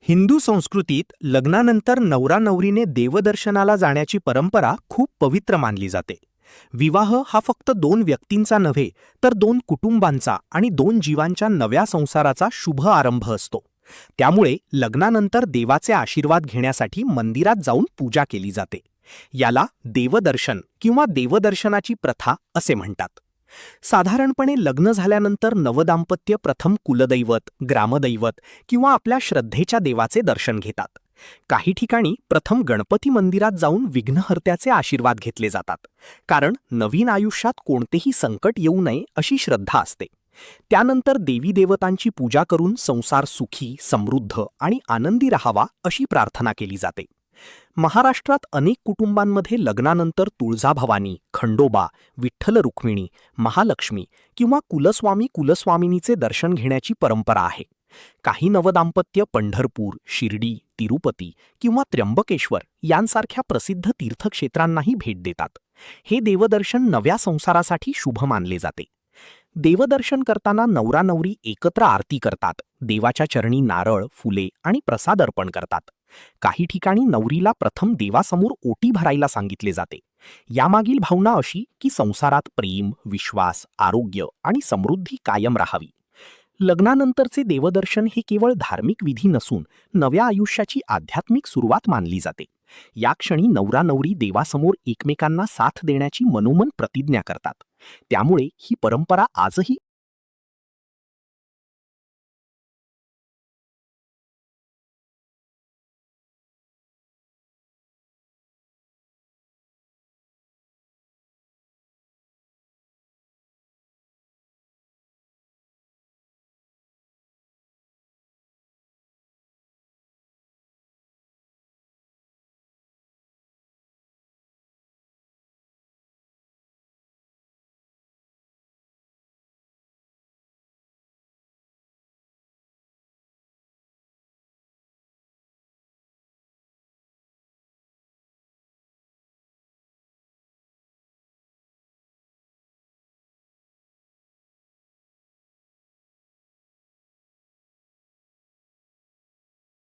हिंदू संस्कृतीत लग्नानंतर नवरा-नवरीने देवदर्शनाला जाण्याची परंपरा खूप पवित्र मानली जाते. विवाह हा फक्त दोन व्यक्तींचा नव्हे, तर दोन कुटुंबांचा आणि दोन जीवांच्या नव्या संसाराचा शुभ आरंभ असतो. त्यामुळे लग्नानंतर देवाचे आशीर्वाद घेण्यासाठी मंदिरात जाऊन पूजा केली जाते. याला देवदर्शन किंवा देवदर्शनाची प्रथा असे म्हणतात. साधारणपणे लग्न झाल्यानंतर नवदाम्पत्य प्रथम कुलदैवत, ग्रामदैवत किंवा आपल्या श्रद्धेच्या देवाचे दर्शन घेतात. काही ठिकाणी प्रथम गणपती मंदिरात जाऊन विघ्नहर्त्याचे आशीर्वाद घेतले जातात, कारण नवीन आयुष्यात कोणतेही संकट येऊ नये अशी श्रद्धा असते. त्यानंतर देवी देवतांची पूजा करून संसार सुखी, समृद्ध आणि आनंदी राहावा अशी प्रार्थना केली जाते. महाराष्ट्रात अनेक कुटुंबांमध्ये लग्नानंतर तुळजाभवानी, खंडोबा, विठ्ठल रुक्मिणी, महालक्ष्मी किंवा कुलस्वामी कुलस्वामिनीचे दर्शन घेण्याची परंपरा आहे. काही नवदाम्पत्य पंढरपूर, शिर्डी, तिरुपती किंवा त्र्यंबकेश्वर यांसारख्या प्रसिद्ध तीर्थक्षेत्रांनाही भेट देतात. हे देवदर्शन नव्या संसारासाठी शुभ मानले जाते. देवदर्शन करताना नवरा-नवरी एकत्र आरती करतात, देवाच्या चरणी नारळ, फुले आणि प्रसाद अर्पण करतात. काही ठिकाणी नवरीला प्रथम देवासमोर ओटी भरायला सांगितले जाते. यामागील भावना अशी की संसारात प्रेम, विश्वास, आरोग्य आणि समृद्धी कायम राहावी. लग्नानंतरचे देवदर्शन हे केवळ धार्मिक विधी नसून नव्या आयुष्याची आध्यात्मिक सुरुवात मानली जाते. या क्षणी नवरा-नवरी देवासमोर एकमेकांना साथ देण्याची मनोमन प्रतिज्ञा करतात. त्यामुळे ही परंपरा आजही